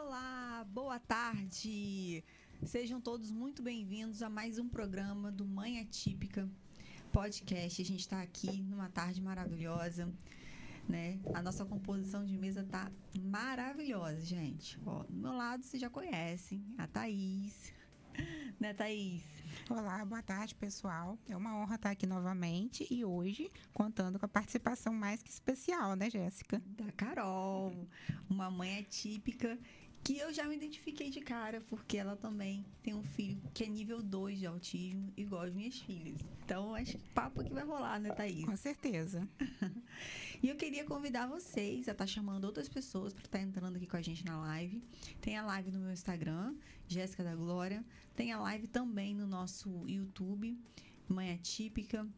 Olá, boa tarde! Sejam todos muito bem-vindos a mais um programa do Mãe Atípica Podcast. A gente está aqui numa tarde maravilhosa, né? A nossa composição de mesa tá maravilhosa, gente. Ó, do meu lado vocês já conhecem, a Thaís. Né, Thaís? Olá, boa tarde, pessoal. É uma honra estar aqui novamente e hoje contando com a participação mais que especial, né, Jéssica? Da Carol, uma mãe atípica que eu já me identifiquei de cara, porque ela também tem um filho que é nível 2 de autismo, igual as minhas filhas. Então, acho que papo que vai rolar, né, Thaís? Com certeza. E eu queria convidar vocês a estar chamando outras pessoas para estar entrando aqui com a gente na live. Tem a live no meu Instagram, Jéssica da Glória. Tem a live também no nosso YouTube, Mãe Atípica.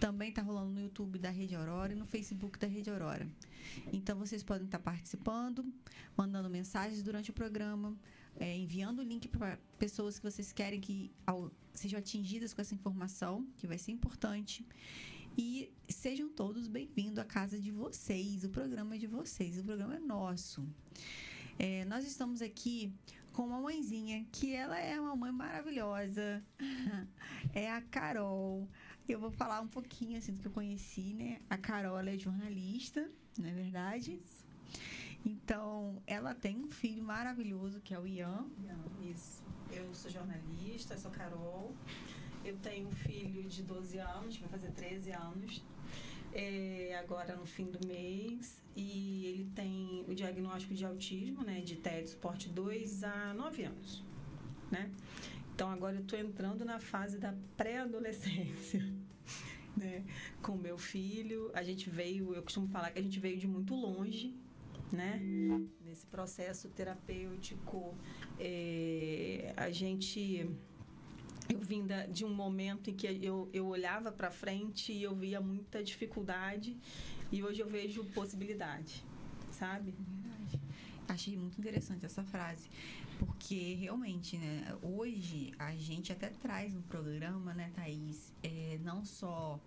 Também está rolando no YouTube da Rede Aurora e no Facebook da Rede Aurora. Então, vocês podem estar participando, mandando mensagens durante o programa, enviando o link para pessoas que vocês querem que sejam atingidas com essa informação, que vai ser importante. E sejam todos bem-vindos à casa de vocês. O programa é de vocês, o programa é nosso. Nós estamos aqui com uma mãezinha, que ela é uma mãe maravilhosa. É a Carol. Eu vou falar um pouquinho assim do que eu conheci, né? A Carol, ela é jornalista, não é verdade? Então, ela tem um filho maravilhoso, que é o Ian. Isso. Eu sou jornalista, sou Carol. Eu tenho um filho de 12 anos, que vai fazer 13 anos, agora no fim do mês. E ele tem o diagnóstico de autismo, né, de TED Suporte 2 há 9 anos, né? Então, agora eu estou entrando na fase da pré-adolescência, né, com meu filho. Eu costumo falar que a gente veio de muito longe, né? Nesse processo terapêutico, eu vim de um momento em que eu olhava para frente e eu via muita dificuldade, e hoje eu vejo possibilidade, sabe? Verdade. Achei muito interessante essa frase, porque realmente, né, hoje a gente até traz no programa, né, Thaís, não só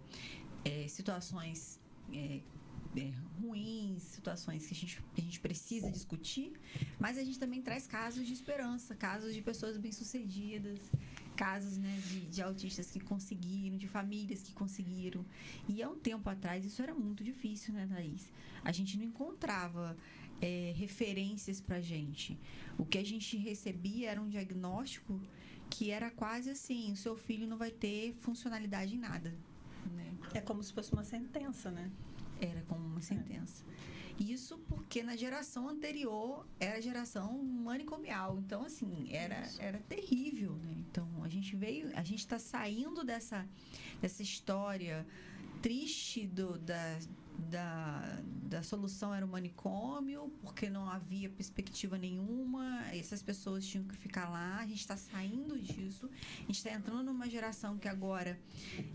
situações ruins, situações que a gente precisa discutir, mas a gente também traz casos de esperança, casos de pessoas bem-sucedidas, casos, né, de autistas que conseguiram, de famílias que conseguiram. E há um tempo atrás isso era muito difícil, né, Thaís? A gente não encontrava referências pra gente. O que a gente recebia era um diagnóstico que era quase assim: o seu filho não vai ter funcionalidade em nada, né? É como se fosse uma sentença, né? Era como uma sentença. Isso porque na geração anterior era a geração manicomial. Então, assim, era terrível, né? Então, a gente está saindo dessa história triste da solução era o manicômio, porque não havia perspectiva nenhuma, essas pessoas tinham que ficar lá. A gente está saindo disso, a gente está entrando numa geração que agora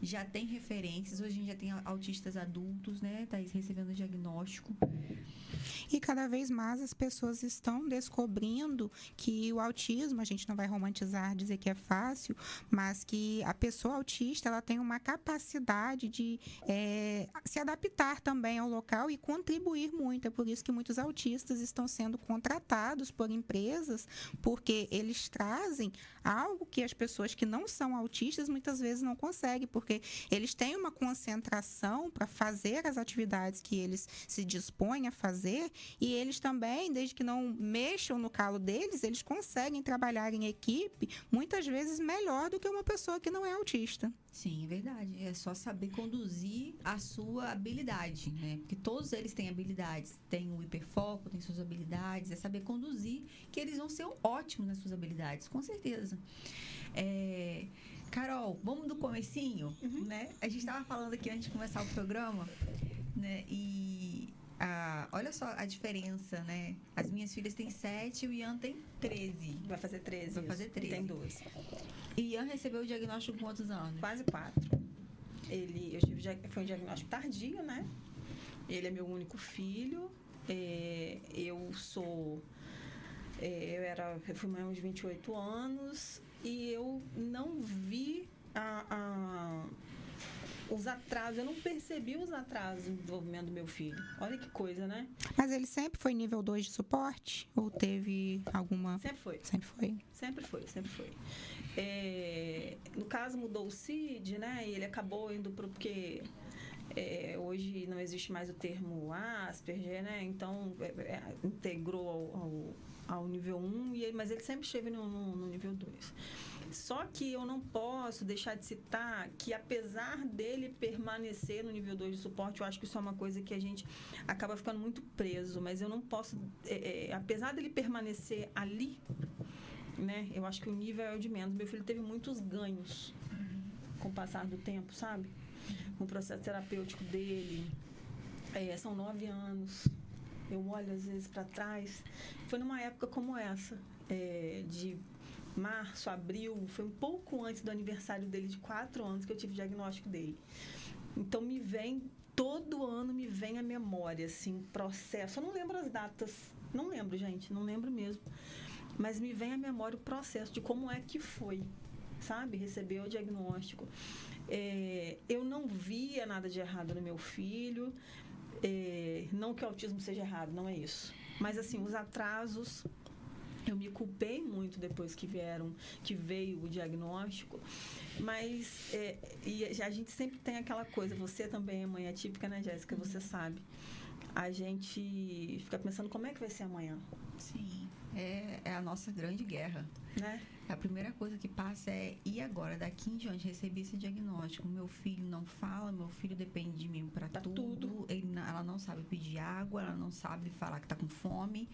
já tem referências. Hoje a gente já tem autistas adultos, né, Thaís, recebendo diagnóstico. E cada vez mais as pessoas estão descobrindo que o autismo, a gente não vai romantizar, dizer que é fácil, mas que a pessoa autista, ela tem uma capacidade de se adaptar também ao local e contribuir muito. É por isso que muitos autistas estão sendo contratados por empresas, porque eles trazem algo que as pessoas que não são autistas muitas vezes não conseguem, porque eles têm uma concentração para fazer as atividades que eles se dispõem a fazer, e eles também, desde que não mexam no calo deles, eles conseguem trabalhar em equipe muitas vezes melhor do que uma pessoa que não é autista. Sim, é verdade. É só saber conduzir a sua habilidade, né? Porque todos eles têm habilidades. Tem o hiperfoco, tem suas habilidades. É saber conduzir, que eles vão ser ótimos nas suas habilidades, com certeza. Carol, vamos do comecinho, né? A gente estava falando aqui antes de começar o programa, né? E olha só a diferença, né? As minhas filhas têm 7 e o Ian tem 13. Vai fazer 13. Vai fazer 13. Tem 12. E o Ian recebeu o diagnóstico com quantos anos? Quase 4. Foi um diagnóstico tardio, né? Ele é meu único filho. Eu fui mãe aos 28 anos e eu não vi os atrasos, eu não percebi os atrasos no desenvolvimento do meu filho. Olha que coisa, né? Mas ele sempre foi nível 2 de suporte? Ou teve alguma... Sempre foi. Sempre foi. Sempre foi, sempre foi. No caso, mudou o CID, né? E ele acabou indo para porque hoje não existe mais o termo Asperger, né? Então, integrou ao nível 1, mas ele sempre esteve no nível 2. Só que eu não posso deixar de citar que, apesar dele permanecer no nível 2 de suporte, eu acho que isso é uma coisa que a gente acaba ficando muito preso, mas eu não posso, apesar dele permanecer ali, né, eu acho que o nível é o de menos. Meu filho teve muitos ganhos com o passar do tempo, sabe? No processo terapêutico dele, são 9 anos. Eu olho às vezes para trás, foi numa época como essa, de março, abril, foi um pouco antes do aniversário dele de 4 anos que eu tive o diagnóstico dele. Então todo ano me vem à memória, assim, processo. Eu não lembro as datas, não lembro, gente, não lembro mesmo. Mas me vem à memória o processo de como é que foi, sabe? Receber o diagnóstico. Eu não via nada de errado no meu filho, não que o autismo seja errado, não é isso. Mas, assim, os atrasos... Eu me culpei muito depois que veio o diagnóstico, mas e a gente sempre tem aquela coisa, você também é mãe atípica, né, Jéssica? Você sabe. A gente fica pensando como é que vai ser amanhã. Sim, é a nossa grande guerra. Né? A primeira coisa que passa e agora, daqui em diante, recebi esse diagnóstico. Meu filho não fala, meu filho depende de mim para tudo. Ela não sabe pedir água, ela não sabe falar que está com fome.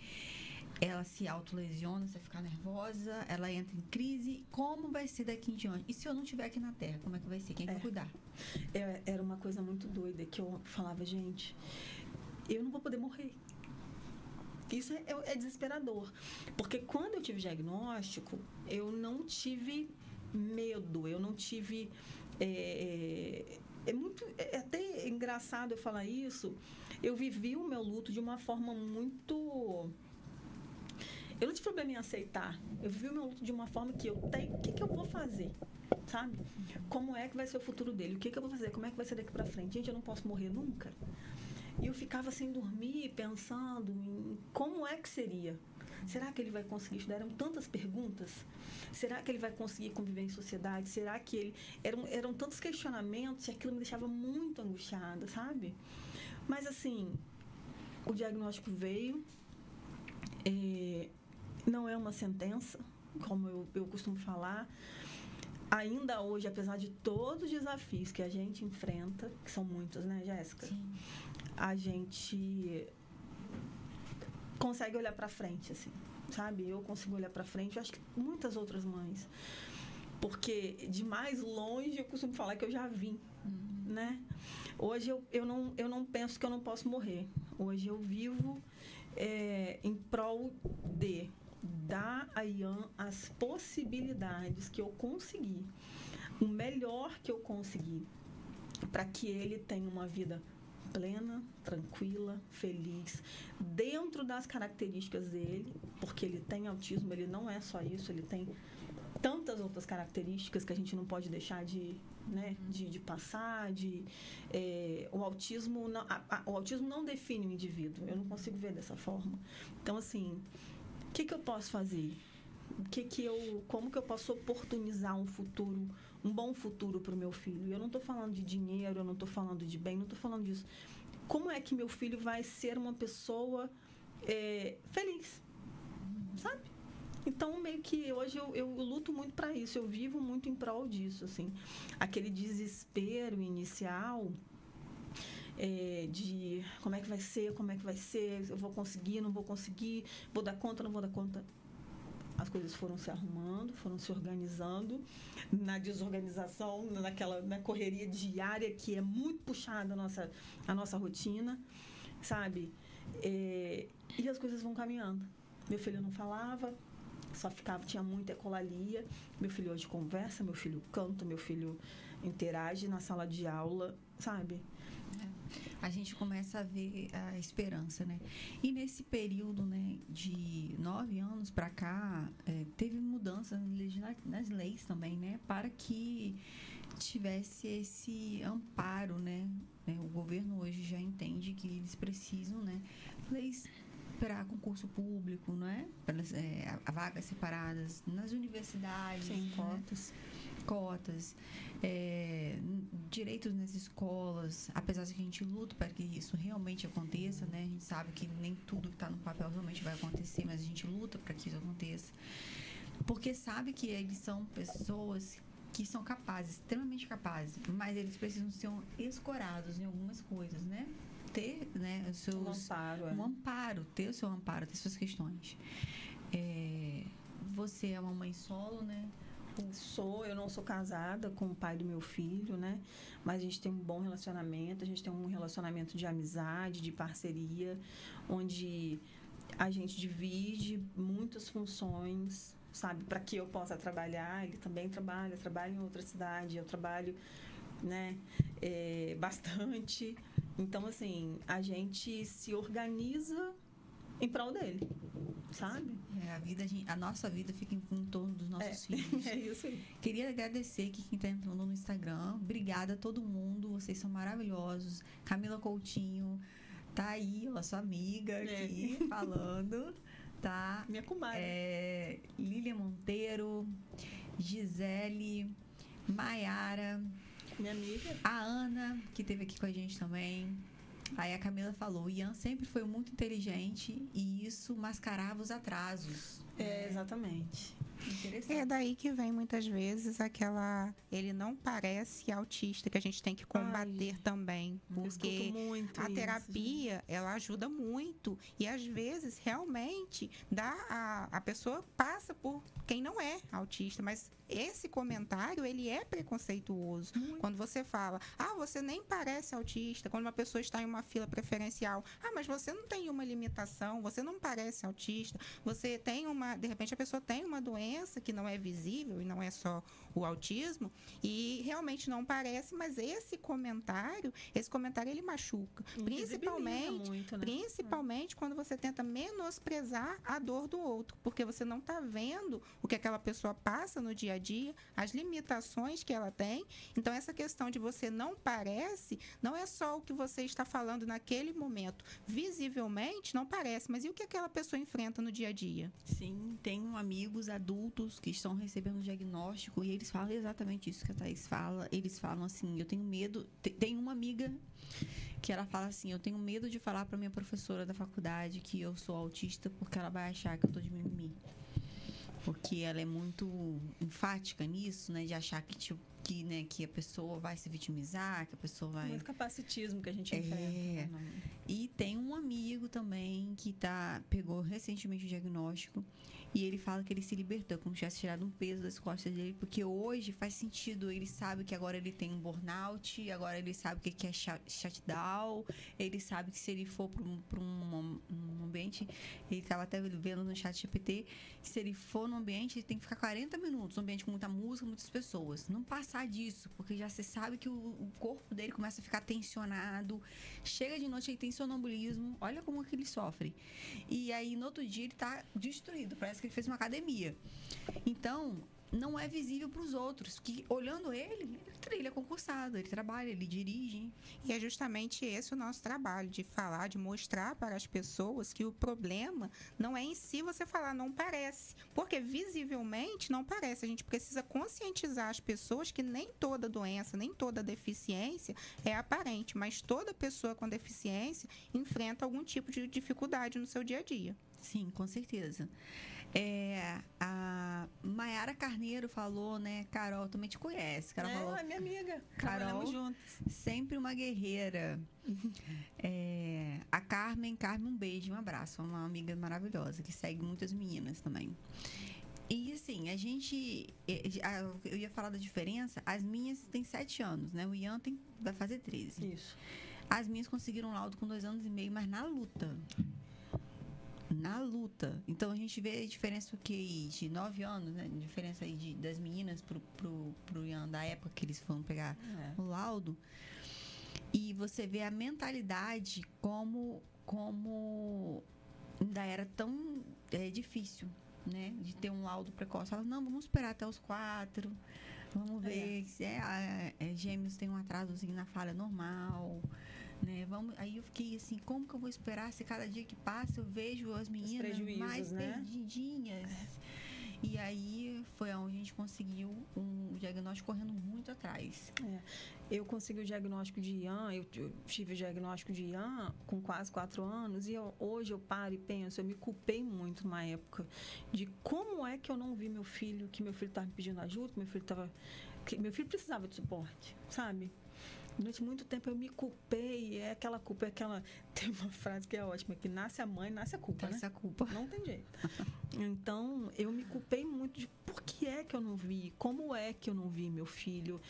Ela se autolesiona, você fica nervosa, ela entra em crise. Como vai ser daqui em diante? E se eu não estiver aqui na Terra, como é que vai ser? Quem vai cuidar? Era uma coisa muito doida que eu falava, gente, eu não vou poder morrer. Isso é desesperador. Porque quando eu tive diagnóstico, eu não tive medo, eu não tive... É até engraçado eu falar isso. Eu vivi o meu luto de uma forma muito... Eu não tive problema em aceitar. Eu vivi o meu luto de uma forma que eu tenho... O que eu vou fazer? Sabe? Como é que vai ser o futuro dele? O que eu vou fazer? Como é que vai ser daqui pra frente? Gente, eu não posso morrer nunca. E eu ficava sem dormir, pensando em como é que seria. Será que ele vai conseguir estudar? Eram tantas perguntas. Será que ele vai conseguir conviver em sociedade? Será que ele... Eram tantos questionamentos e aquilo me deixava muito angustiada, sabe? Mas, assim, o diagnóstico veio... não é uma sentença, como eu costumo falar. Ainda hoje, apesar de todos os desafios que a gente enfrenta, que são muitos, né, Jéssica? Sim. A gente consegue olhar para frente, assim, sabe? Eu consigo olhar para frente, eu acho que muitas outras mães. Porque de mais longe eu costumo falar que eu já vim, né? Hoje eu não penso que eu não posso morrer. Hoje eu vivo em prol de dar a Ian as possibilidades que eu consegui, o melhor que eu consegui, para que ele tenha uma vida plena, tranquila, feliz, dentro das características dele, porque ele tem autismo, ele não é só isso, ele tem tantas outras características que a gente não pode deixar de passar, o autismo não define o indivíduo, eu não consigo ver dessa forma. Então, assim, o que eu posso fazer? Como que eu posso oportunizar um bom futuro para o meu filho? Eu não estou falando de dinheiro, eu não estou falando de bem, não estou falando disso. Como é que meu filho vai ser uma pessoa feliz? Sabe? Então, meio que hoje eu luto muito para isso, eu vivo muito em prol disso, assim. Aquele desespero inicial de como é que vai ser, eu vou conseguir, não vou conseguir, vou dar conta, não vou dar conta. As coisas foram se arrumando, foram se organizando, na desorganização, na correria diária, que é muito puxada a nossa rotina, sabe? E as coisas vão caminhando. Meu filho não falava, tinha muita ecolalia. Meu filho hoje conversa, meu filho canta, meu filho interage na sala de aula, sabe? A gente começa a ver a esperança, né? E nesse período, né, de 9 anos para cá, teve mudança nas leis também, né? Para que tivesse esse amparo, né? O governo hoje já entende que eles precisam, né? Leis para concurso público, não é? Para vagas separadas nas universidades, Sim, né? Cotas, direitos nas escolas, apesar de que a gente luta para que isso realmente aconteça, né? A gente sabe que nem tudo que está no papel realmente vai acontecer, mas a gente luta para que isso aconteça, porque sabe que eles são pessoas que são capazes, extremamente capazes, mas eles precisam ser escorados em algumas coisas, né? Ter, né, os seus, Um amparo, um amparo, ter o seu amparo, ter suas questões. Você é uma mãe solo, né? Eu não sou casada com o pai do meu filho, né? Mas a gente tem um bom relacionamento, a gente tem um relacionamento de amizade, de parceria, onde a gente divide muitas funções, sabe? Para que eu possa trabalhar, ele também trabalha em outra cidade, eu trabalho, né? Bastante. Então, assim, a gente se organiza em prol dele, sabe? A nossa vida fica em torno dos nossos filhos. É isso aí. Queria agradecer aqui quem está entrando no Instagram. Obrigada a todo mundo, vocês são maravilhosos. Camila Coutinho tá aí, ó, sua amiga aqui falando, tá? Minha comadre. Lília Monteiro, Gisele, Maiara, minha amiga. A Ana, que esteve aqui com a gente também. Aí a Camila falou, o Ian sempre foi muito inteligente e isso mascarava os atrasos. Exatamente. Interessante. É daí que vem muitas vezes ele não parece autista, que a gente tem que combater também, porque a terapia, ela ajuda muito e às vezes realmente a pessoa passa por quem não é autista, mas esse comentário, ele é preconceituoso. Quando você fala, você nem parece autista, quando uma pessoa está em uma fila preferencial, mas você não tem uma limitação, você não parece autista, você tem de repente a pessoa tem uma doença que não é visível e não é só o autismo e realmente não parece, mas esse comentário ele machuca, principalmente muito, né? Principalmente quando você tenta menosprezar a dor do outro, porque você não está vendo o que aquela pessoa passa no dia a dia, as limitações que ela tem. Então essa questão de você não parece, não é só o que você está falando naquele momento, visivelmente não parece, mas e o que aquela pessoa enfrenta no dia a dia? Sim, tenho amigos adultos que estão recebendo diagnóstico e eles falam exatamente isso que a Thaís fala. Eles falam assim, eu tenho medo. Tem uma amiga que ela fala assim, eu tenho medo de falar para minha professora da faculdade que eu sou autista porque ela vai achar que eu tô de mimimi. Porque ela é muito enfática nisso, né? De achar que a pessoa vai se vitimizar, que a pessoa vai... Muito capacitismo que a gente enfrenta. E tem um amigo também que pegou recentemente o diagnóstico e ele fala que ele se libertou, como se tivesse tirado um peso das costas dele, porque hoje faz sentido, ele sabe que agora ele tem um burnout, agora ele sabe o que é shutdown, ele sabe que se ele for para um ambiente, ele estava até vendo no chat GPT, que se ele for num ambiente, ele tem que ficar 40 minutos, um ambiente com muita música, muitas pessoas. Não passar disso, porque já você sabe que o corpo dele começa a ficar tensionado, chega de noite, ele tem sonambulismo, olha como que ele sofre. E aí, no outro dia, ele tá destruído, parece que ele fez uma academia. Então, não é visível para os outros, que olhando ele é concursado, ele trabalha, ele dirige. E é justamente esse o nosso trabalho, de falar, de mostrar para as pessoas que o problema não é em si você falar não parece, porque visivelmente não parece. A gente precisa conscientizar as pessoas que nem toda doença, nem toda deficiência é aparente, mas toda pessoa com deficiência enfrenta algum tipo de dificuldade no seu dia a dia. Sim, com certeza. A Maiara Carneiro falou, né? Carol, também te conhece. Carol falou, é minha amiga. Carol, trabalhamos juntos. Sempre uma guerreira. A Carmen, um beijo, um abraço. Uma amiga maravilhosa que segue muitas meninas também. E assim, a gente... Eu ia falar da diferença. As minhas têm 7 anos, né? O Ian vai fazer 13. Isso. As minhas conseguiram laudo com 2 anos e meio, mas na luta. Então a gente vê a diferença de 9 anos, né? A diferença aí das meninas pro Ian da época que eles foram pegar o laudo. E você vê a mentalidade como ainda era tão difícil, né? De ter um laudo precoce. Fala, não, vamos esperar até os 4. Vamos ver se gêmeos tem um atrasozinho na fala normal, né? Aí eu fiquei assim, como que eu vou esperar se cada dia que passa eu vejo as meninas mais perdidinhas? E aí foi onde a gente conseguiu um diagnóstico correndo muito atrás. Eu consegui o diagnóstico de Ian, eu tive o diagnóstico de Ian com quase 4 anos, e hoje eu paro e penso, eu me culpei muito na época de como é que eu não vi meu filho, que meu filho estava me pedindo ajuda, que meu filho precisava de suporte, sabe? Durante muito tempo eu me culpei, tem uma frase que é ótima, que nasce a mãe, nasce a culpa, nasce a culpa. Não tem jeito. Então, eu me culpei muito de por que é que eu não vi, como é que eu não vi meu filho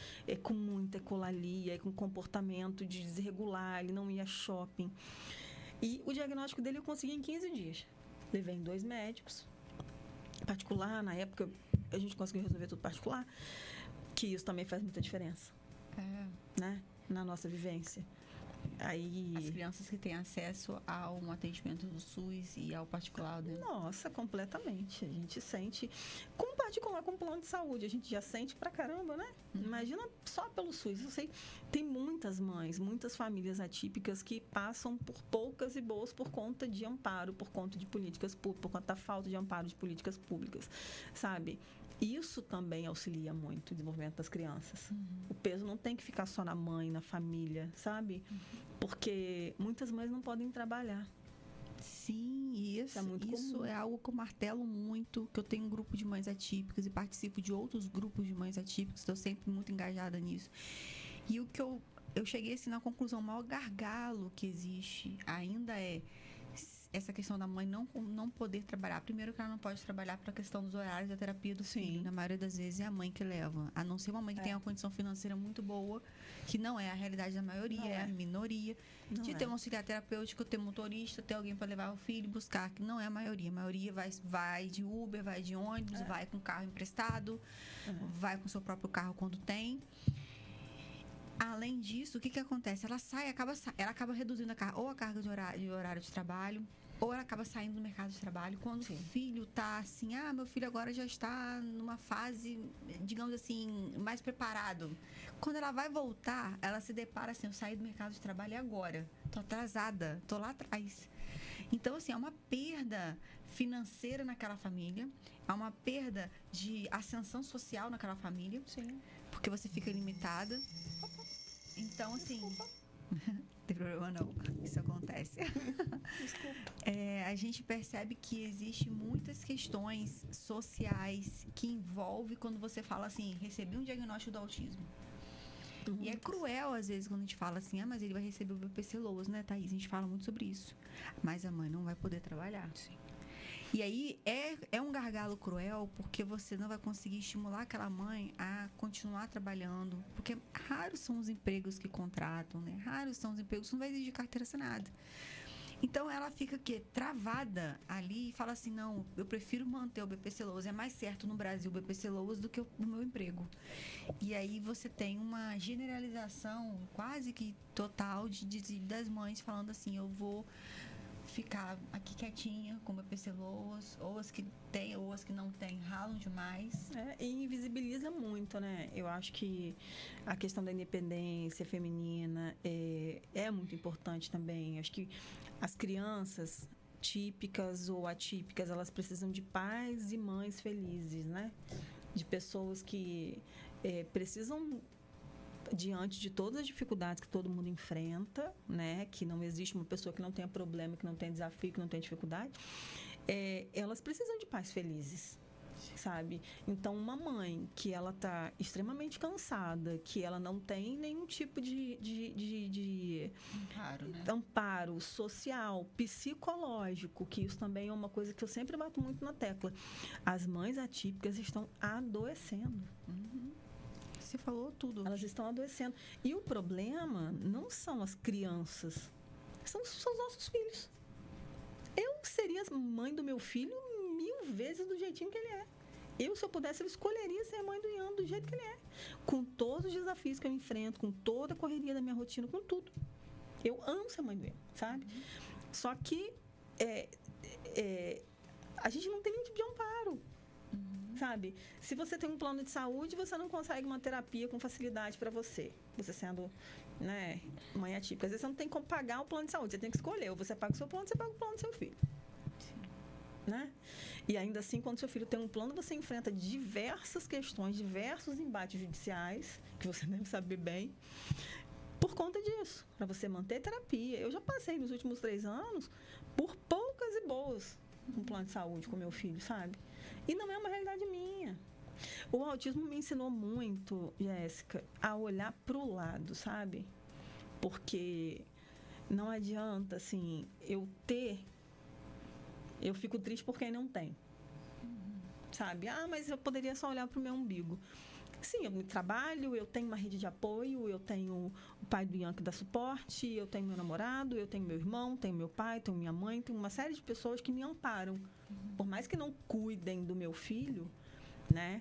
com muita ecolalia, com comportamento desregular, ele não ia a shopping. E o diagnóstico dele eu consegui em 15 dias. Levei em 2 médicos, particular, na época a gente conseguiu resolver tudo particular, que isso também faz muita diferença. Né? Na nossa vivência. Aí... As crianças que têm acesso ao atendimento do SUS e ao particular, né? Nossa, completamente. A gente sente, com particular, com plano de saúde, a gente já sente pra caramba, né? Imagina só pelo SUS. Eu sei, tem muitas mães, muitas famílias atípicas que passam por poucas e boas por conta de amparo, por conta de políticas públicas, por conta da falta de amparo de políticas públicas, sabe? Isso também auxilia muito o desenvolvimento das crianças. O peso não tem que ficar só na mãe, na família, sabe? Porque muitas mães não podem trabalhar. Sim, isso é algo que eu martelo muito, que eu tenho um grupo de mães atípicas e participo de outros grupos de mães atípicas, estou sempre muito engajada nisso. E o que eu cheguei assim na conclusão, o maior gargalo que existe ainda é essa questão da mãe não poder trabalhar. Primeiro que ela não pode trabalhar para a questão dos horários da terapia do filho. Na maioria das vezes é a mãe que leva. A não ser uma mãe que tenha uma condição financeira muito boa, que não é a realidade da maioria, é a minoria. Ter um auxiliar terapêutico, ter motorista, ter alguém para levar o filho, buscar, que não é a maioria. A maioria vai de Uber, vai de ônibus, vai com carro emprestado, vai com seu próprio carro quando tem. Além disso, o que acontece? Ela acaba reduzindo a carga de horário de trabalho, ou ela acaba saindo do mercado de trabalho. Quando o filho está assim, meu filho agora já está numa fase, digamos assim, mais preparado. Quando ela vai voltar, ela se depara assim, eu saí do mercado de trabalho agora, estou atrasada, estou lá atrás. Então, assim, é uma perda financeira naquela família, é uma perda de ascensão social naquela família, porque você fica limitada. Então, assim... Não tem problema não, isso acontece. A gente percebe que existe muitas questões sociais que envolvem quando você fala assim, recebi um diagnóstico do autismo. E é cruel, às vezes, quando a gente fala assim, mas ele vai receber o BPC LOAS, né, Thaís? A gente fala muito sobre isso. Mas a mãe não vai poder trabalhar. E aí é um gargalo cruel, porque você não vai conseguir estimular aquela mãe a continuar trabalhando, porque raros são os empregos que contratam, né? Raros são os empregos que não vai exigir carteira assinada. Então ela fica travada ali e fala assim, não, eu prefiro manter o BPC LOAS, é mais certo no Brasil o BPC LOAS do que o meu emprego. E aí você tem uma generalização quase que total das mães falando assim, eu vou ficar aqui quietinha com o BPC LOAS, ou as que tem, ou as que não tem, ralam demais. E invisibiliza muito, né? Eu acho que a questão da independência feminina é muito importante também. Acho que as crianças típicas ou atípicas, elas precisam de pais e mães felizes, né? De pessoas que precisam, diante de todas as dificuldades que todo mundo enfrenta, né, que não existe uma pessoa que não tenha problema, que não tenha desafio, que não tenha dificuldade, elas precisam de pais felizes, sabe? Então, uma mãe que ela está extremamente cansada, que ela não tem nenhum tipo de amparo, né? Amparo social, psicológico, que isso também é uma coisa que eu sempre bato muito na tecla. As mães atípicas estão adoecendo. Você falou tudo. Elas estão adoecendo. E o problema não são as crianças, são os nossos filhos. Eu seria mãe do meu filho 1000 vezes do jeitinho que ele é. Se eu pudesse, eu escolheria ser mãe do Ian do jeito que ele é. Com todos os desafios que eu enfrento, com toda a correria da minha rotina, com tudo. Eu amo ser mãe do Ian, sabe? Só que a gente não tem nenhum tipo de amparo. sabe? Se você tem um plano de saúde, você não consegue uma terapia com facilidade para você. Você sendo, né, mãe atípica. Às vezes você não tem como pagar o plano de saúde, você tem que escolher. Ou você paga o seu plano, ou você paga o plano do seu filho. Né? E ainda assim, quando seu filho tem um plano, você enfrenta diversas questões, diversos embates judiciais, que você deve saber bem, por conta disso, para você manter terapia. Eu já passei nos últimos 3 anos por poucas e boas um plano de saúde com meu filho, sabe? E não é uma realidade minha. O autismo me ensinou muito, Jéssica, a olhar para o lado, sabe? Porque não adianta, assim, eu fico triste por quem não tem. Sabe? Mas eu poderia só olhar para o meu umbigo. Sim, eu trabalho, eu tenho uma rede de apoio, eu tenho o pai do Ian que dá suporte, eu tenho meu namorado, eu tenho meu irmão, tenho meu pai, tenho minha mãe, tenho uma série de pessoas que me amparam. Por mais que não cuidem do meu filho, né?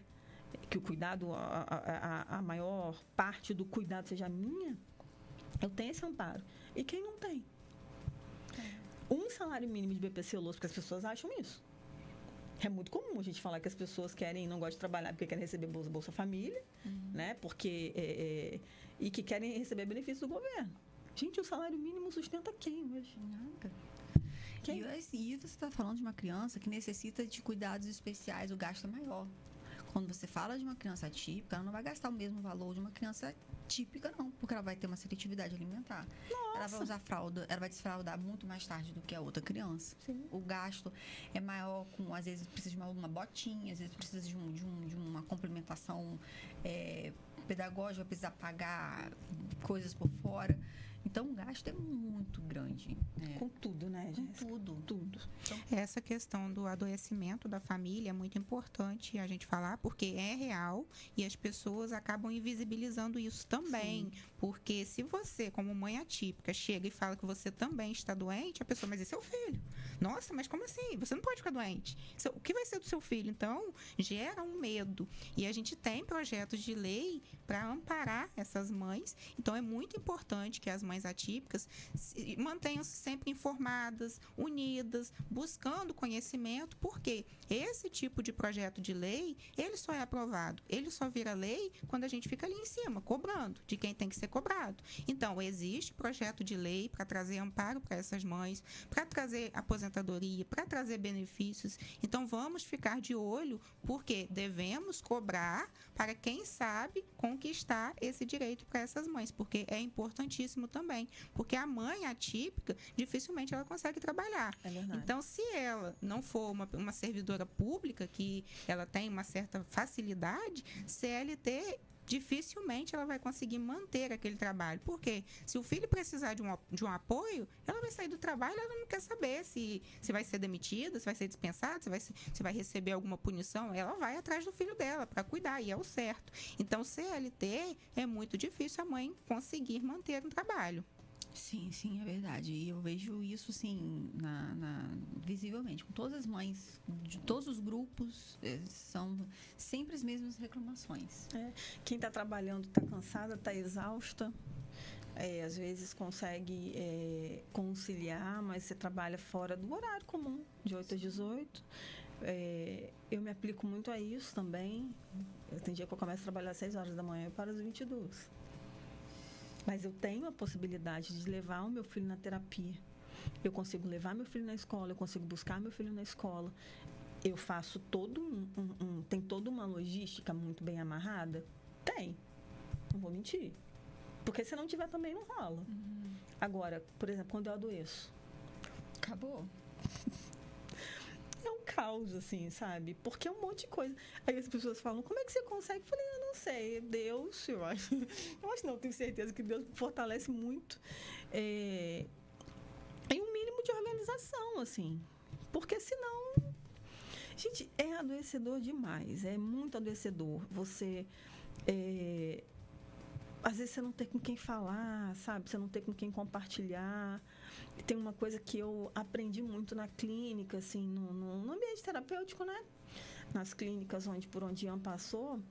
Que o cuidado, a maior parte do cuidado seja minha, eu tenho esse amparo. E quem não tem? Um salário mínimo de BPC Loas, porque as pessoas acham isso. É muito comum a gente falar que as pessoas não gostam de trabalhar porque querem receber Bolsa Família, né? Porque, e que querem receber benefícios do governo. Gente, o salário mínimo sustenta quem hoje? Nada. Quem? E você está falando de uma criança que necessita de cuidados especiais, o gasto é maior. Quando você fala de uma criança atípica, ela não vai gastar o mesmo valor de uma criança típica, não, porque ela vai ter uma seletividade alimentar. Nossa. Ela vai usar fralda, ela vai desfraldar muito mais tarde do que a outra criança. Sim. O gasto é maior, às vezes precisa de uma botinha, às vezes precisa de uma complementação pedagógica, vai precisar pagar coisas por fora. Então, o gasto é muito grande. Né? Com tudo, né, Com Jéssica? tudo. Então, Essa questão do adoecimento da família é muito importante a gente falar, porque é real e as pessoas acabam invisibilizando isso também. Sim. Porque se você, como mãe atípica, chega e fala que você também está doente, a pessoa, mas esse é o filho. Nossa, mas como assim? Você não pode ficar doente. O que vai ser do seu filho? Então, gera um medo. E a gente tem projetos de lei para amparar essas mães. Então, é muito importante que as mães atípicas mantenham-se sempre informadas, unidas, buscando conhecimento, porque esse tipo de projeto de lei, ele só é aprovado, ele só vira lei quando a gente fica ali em cima, cobrando de quem tem que ser cobrado. Então, existe projeto de lei para trazer amparo para essas mães, para trazer aposentadoria, para trazer benefícios. Então, vamos ficar de olho, porque devemos cobrar para quem sabe conquistar esse direito para essas mães, porque é importantíssimo também, porque a mãe atípica, dificilmente ela consegue trabalhar. É verdade. Então, se ela não for uma servidora pública, que ela tem uma certa facilidade, CLT, dificilmente ela vai conseguir manter aquele trabalho. Porque se o filho precisar de um apoio, ela vai sair do trabalho, ela não quer saber se vai ser demitida, se vai ser dispensada, se vai receber alguma punição. Ela vai atrás do filho dela para cuidar, e é o certo. Então, CLT é muito difícil a mãe conseguir manter um trabalho. Sim, é verdade. E eu vejo isso, assim, visivelmente. Com todas as mães, de todos os grupos, são sempre as mesmas reclamações. Quem está trabalhando está cansada, está exausta. Às vezes consegue conciliar, mas você trabalha fora do horário comum, de 8 às 18. Eu me aplico muito a isso também. Tem dia que eu começo a trabalhar às 6 horas da manhã e paro às 22. Mas eu tenho a possibilidade de levar o meu filho na terapia. Eu consigo levar meu filho na escola, eu consigo buscar meu filho na escola. Eu faço tem toda uma logística muito bem amarrada? Tem. Não vou mentir. Porque se não tiver também não rola. Agora, por exemplo, quando eu adoeço. Acabou. É um caos, assim, sabe? Porque é um monte de coisa. Aí as pessoas falam, como é que você consegue? Eu falei, eu não sei. Deus, eu acho. Eu acho não, tenho certeza que Deus fortalece muito. E um mínimo de organização, assim. Porque senão... Gente, é adoecedor demais. É muito adoecedor. Você... Às vezes você não tem com quem falar, sabe? Você não tem com quem compartilhar. Tem uma coisa que eu aprendi muito na clínica, assim, no ambiente terapêutico, né? Nas clínicas por onde Ian passou,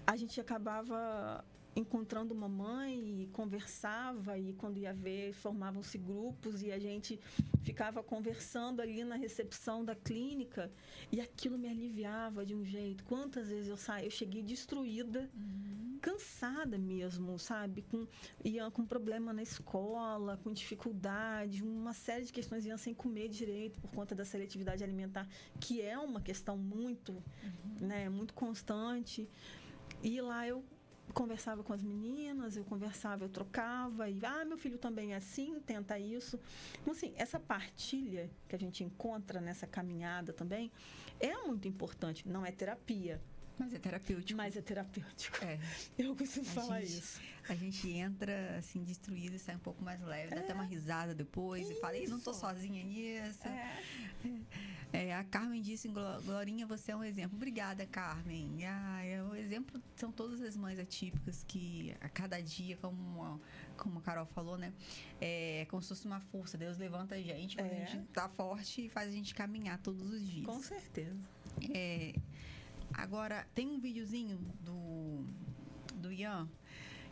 a gente acabava encontrando uma mãe e conversava, e quando ia ver, formavam-se grupos e a gente ficava conversando ali na recepção da clínica, e aquilo me aliviava de um jeito. Quantas vezes eu cheguei destruída, cansada mesmo, sabe? Ia com problema na escola, com dificuldade, uma série de questões, iam sem comer direito por conta da seletividade alimentar, que é uma questão muito, né, muito constante. E lá eu conversava com as meninas, eu trocava, e meu filho também é assim, tenta isso. Então, assim, essa partilha que a gente encontra nessa caminhada também é muito importante. Não é terapia, Mas é terapêutico. mas é terapêutico. É. Eu costumo falar isso. A gente entra, assim, destruída e sai um pouco mais leve. Dá até uma risada depois e fala, não tô sozinha nisso. A Carmen disse, Glorinha, você é um exemplo. Obrigada, Carmen. O exemplo são todas as mães atípicas que a cada dia, como a Carol falou, né? É como se fosse uma força. Deus levanta a gente quando a gente tá forte e faz a gente caminhar todos os dias. Com certeza. Agora, tem um videozinho do Ian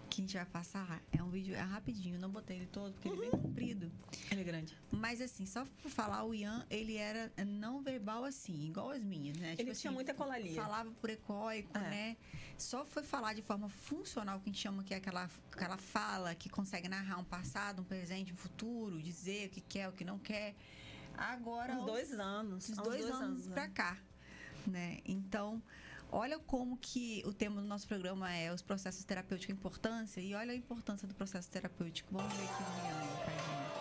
que a gente vai passar. É um vídeo rapidinho, não botei ele todo porque ele é bem comprido. Ele é grande. Mas assim, só pra falar, o Ian, ele era não verbal assim, igual as minhas, né? Ele tinha muita colalia. Falava por ecoico, né? Só foi falar de forma funcional, que a gente chama que é aquela fala que consegue narrar um passado, um presente, um futuro, dizer o que quer, o que não quer. Agora, Uns 2 anos. Uns 2 anos pra cá, né? Então, olha como que o tema do nosso programa é os processos terapêuticos, a importância, e olha a importância do processo terapêutico. Vamos ver aqui o Ian, Cadinho.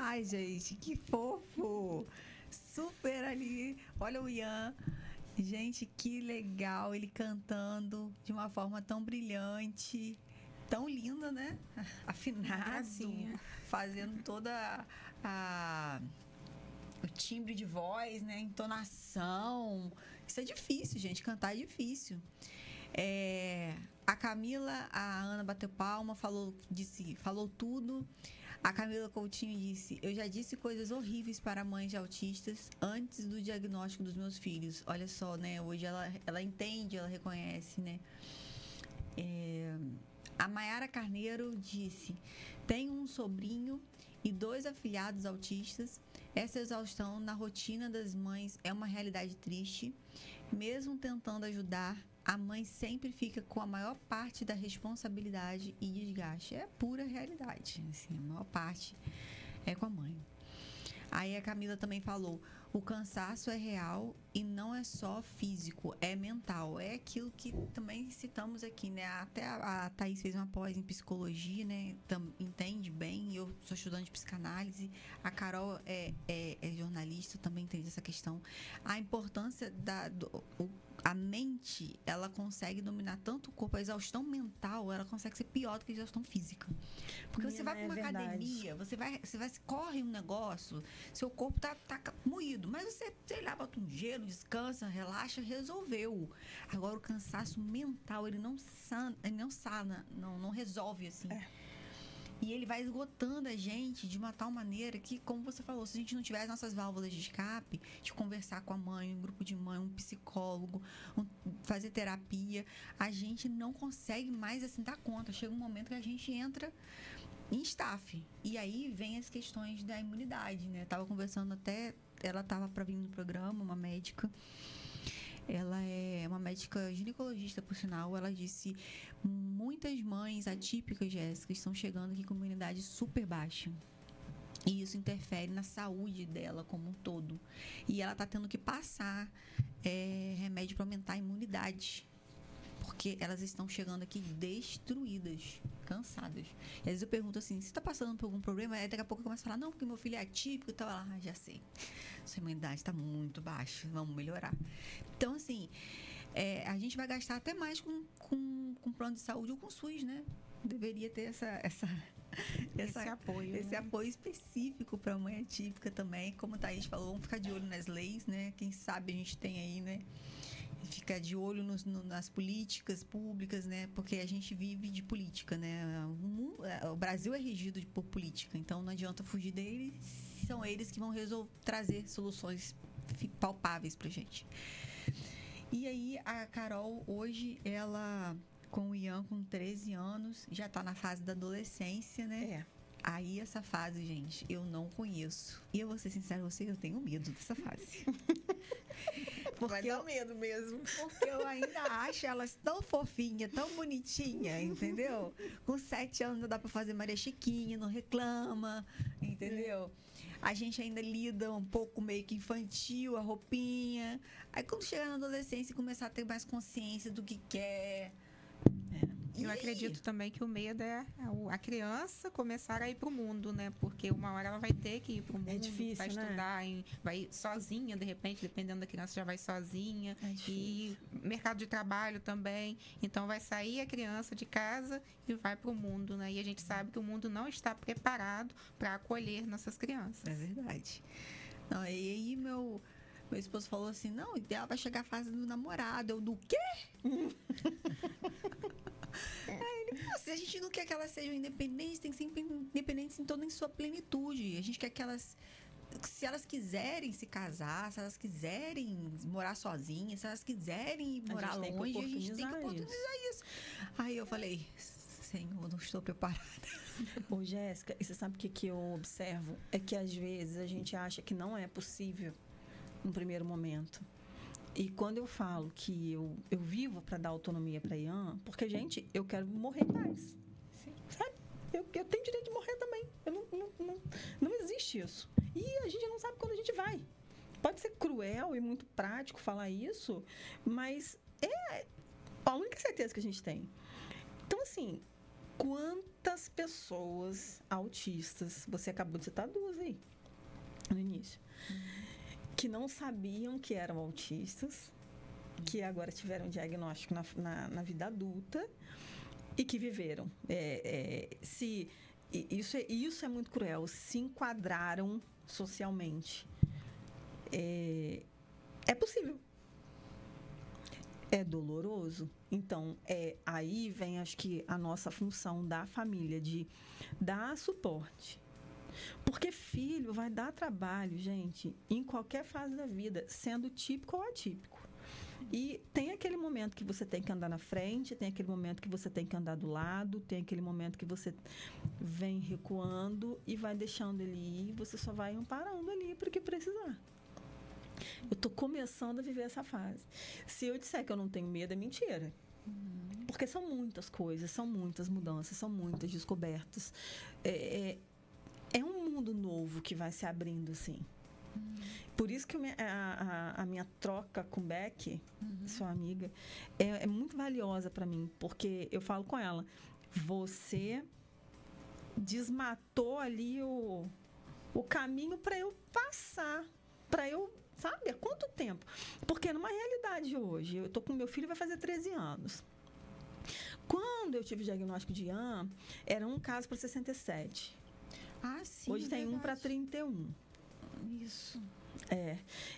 Ai, gente, que fofo! Super ali. Olha o Ian. Gente, que legal ele cantando de uma forma tão brilhante, tão linda, né? Afinado, fazendo toda o timbre de voz, né? Entonação. Isso é difícil, gente. Cantar é difícil. A Camila, a Ana bateu palma, falou tudo. A Camila Coutinho disse, eu já disse coisas horríveis para mães de autistas antes do diagnóstico dos meus filhos. Olha só, né? Hoje ela entende, ela reconhece, né? A Maiara Carneiro disse, tenho um sobrinho e 2 afilhados autistas. Essa exaustão na rotina das mães é uma realidade triste. Mesmo tentando ajudar, a mãe sempre fica com a maior parte da responsabilidade e desgaste. É pura realidade, assim, a maior parte é com a mãe. Aí a Camila também falou, o cansaço é real e não é só físico, é mental. É aquilo que também citamos aqui, né? Até a Thaís fez uma pós em psicologia, né? Entende bem, eu sou estudante de psicanálise. A Carol é jornalista, também entende essa questão. A importância a mente, ela consegue dominar tanto o corpo, a exaustão mental, ela consegue ser pior do que a exaustão física. Porque você vai para uma academia, você corre um negócio, seu corpo tá moído, mas você, sei lá, bota um gelo, não descansa, relaxa, resolveu. Agora o cansaço mental, ele não sana, não resolve assim. E ele vai esgotando a gente de uma tal maneira que, como você falou, se a gente não tiver as nossas válvulas de escape, de conversar com a mãe, um grupo de mãe, um psicólogo, fazer terapia, a gente não consegue mais assim dar conta. Chega um momento que a gente entra em staff. E aí vem as questões da imunidade, né? Tava conversando até, ela tava para vir no programa, uma médica. Ela é uma médica ginecologista, por sinal. Ela disse: muitas mães atípicas, Jéssica, estão chegando aqui com imunidade super baixa. E isso interfere na saúde dela como um todo. E ela está tendo que passar remédio para aumentar a imunidade. Porque elas estão chegando aqui destruídas, cansadas. E às vezes eu pergunto assim: você tá passando por algum problema? Aí daqui a pouco eu começo a falar: não, porque meu filho é atípico e tal. Ela, já sei. Sua imunidade está muito baixa, vamos melhorar. Então, assim, a gente vai gastar até mais com plano de saúde ou com SUS, né? Deveria ter esse apoio. Esse apoio específico para a mãe atípica também. Como a Thaís falou, vamos ficar de olho nas leis, né? Quem sabe a gente tem aí, né? Ficar de olho nas políticas públicas, né? Porque a gente vive de política, né? O Brasil é regido por política, então não adianta fugir deles. São eles que vão trazer soluções palpáveis pra gente. E aí, a Carol, hoje, ela, com o Ian, com 13 anos, já tá na fase da adolescência, né? Aí, essa fase, gente, eu não conheço. E eu vou ser sincera com você, eu tenho medo dessa fase. Vai dar medo mesmo. Porque eu ainda acho elas tão fofinhas, tão bonitinhas, entendeu? Com 7 anos dá pra fazer Maria Chiquinha, não reclama, entendeu? A gente ainda lida um pouco meio que infantil, a roupinha. Aí quando chegar na adolescência e começar a ter mais consciência do que quer... Eu acredito também que o medo é a criança começar a ir para o mundo, né? Porque uma hora ela vai ter que ir para o mundo, vai estudar, vai sozinha, de repente, dependendo da criança, já vai sozinha. E mercado de trabalho também. Então, vai sair a criança de casa e vai para o mundo, né? E a gente sabe que o mundo não está preparado para acolher nossas crianças. É verdade. Não, e aí, meu esposo falou assim: não, ela vai chegar a fase do namorado. Eu, do quê? Aí ele falou: se a gente não quer que elas sejam independentes, tem que ser independentes em sua plenitude. A gente quer que elas, se elas quiserem se casar, se elas quiserem morar sozinhas, se elas quiserem morar longe, a gente tem que oportunizar isso. Aí eu falei: Senhor, não estou preparada. Ô, Jéssica, e você sabe o que eu observo? É que às vezes a gente acha que não é possível no primeiro momento. E quando eu falo que eu vivo para dar autonomia para Ian, porque, gente, eu quero morrer em paz. Sabe? Eu tenho direito de morrer também. Não existe isso. E a gente não sabe quando a gente vai. Pode ser cruel e muito prático falar isso, mas é a única certeza que a gente tem. Então, assim, quantas pessoas autistas, você acabou de citar 2 aí, no início, que não sabiam que eram autistas, que agora tiveram um diagnóstico na vida adulta e que viveram. Isso é muito cruel. Se enquadraram socialmente. É possível. É doloroso. Então, aí vem, acho que, a nossa função da família de dar suporte. Porque filho vai dar trabalho, gente, em qualquer fase da vida, sendo típico ou atípico. E tem aquele momento que você tem que andar na frente, tem aquele momento que você tem que andar do lado, tem aquele momento que você vem recuando e vai deixando ele ir, você só vai amparando ali para o que precisar. Eu estou começando a viver essa fase. Se eu disser que eu não tenho medo, é mentira. Porque são muitas coisas, são muitas mudanças, são muitas descobertas. É um mundo novo que vai se abrindo, assim. Por isso que a minha troca com Beck, sua amiga, é muito valiosa para mim. Porque eu falo com ela: você desmatou ali o caminho para eu passar, para eu... Sabe? Há quanto tempo? Porque numa realidade hoje, eu tô com meu filho, vai fazer 13 anos. Quando eu tive o diagnóstico de Ian, era um caso para 67. Ah, sim. Hoje tem um para 31. Isso.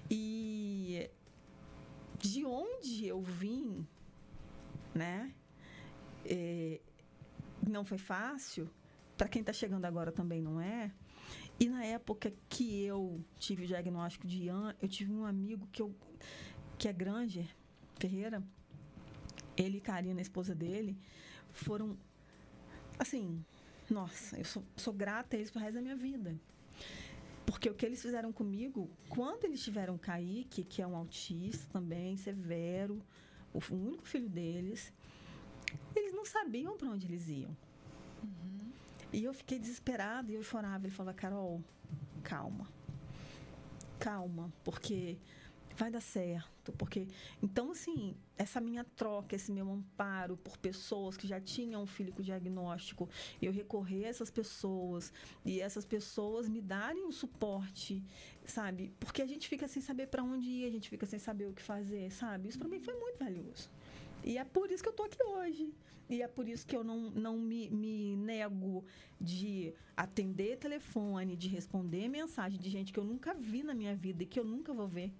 E de onde eu vim, né? Não foi fácil. Para quem está chegando agora também não é. E na época que eu tive o diagnóstico de IAN, eu tive um amigo que é Granger Ferreira. Ele e Karina, a esposa dele, foram, assim, nossa, eu sou grata a eles pro resto da minha vida. Porque o que eles fizeram comigo, quando eles tiveram o Kaique, que é um autista também, severo, o único filho deles, eles não sabiam para onde eles iam. E eu fiquei desesperada e eu chorava. Ele falava, Carol, calma, porque vai dar certo. Então, assim, essa minha troca, esse meu amparo por pessoas que já tinham um filho com diagnóstico, eu recorrer a essas pessoas e essas pessoas me darem um suporte, sabe? Porque a gente fica sem saber para onde ir, a gente fica sem saber o que fazer, sabe? Isso para mim foi muito valioso. E é por isso que eu tô aqui hoje. E é por isso que eu não me nego de atender telefone, de responder mensagem de gente que eu nunca vi na minha vida e que eu nunca vou ver.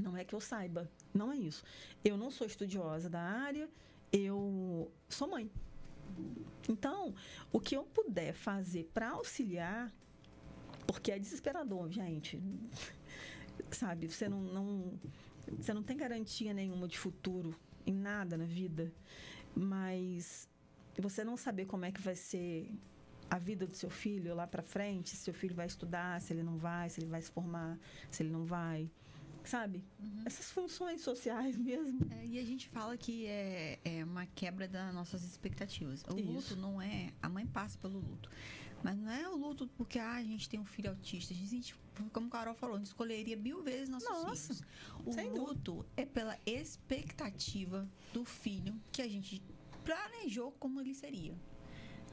Não é que eu saiba, não é isso. Eu não sou estudiosa da área, eu sou mãe. Então, o que eu puder fazer para auxiliar, porque é desesperador, gente. Sabe, você não tem garantia nenhuma de futuro em nada na vida, mas você não saber como é que vai ser a vida do seu filho lá para frente, se seu filho vai estudar, se ele não vai, se ele vai se formar, se ele não vai, sabe? Essas funções sociais mesmo. E a gente fala que é uma quebra das nossas expectativas. O luto não é... A mãe passa pelo luto. Mas não é o luto porque a gente tem um filho autista. A gente, como a Carol falou, a gente escolheria 1000 vezes nossos filhos. O luto é pela expectativa do filho que a gente planejou como ele seria.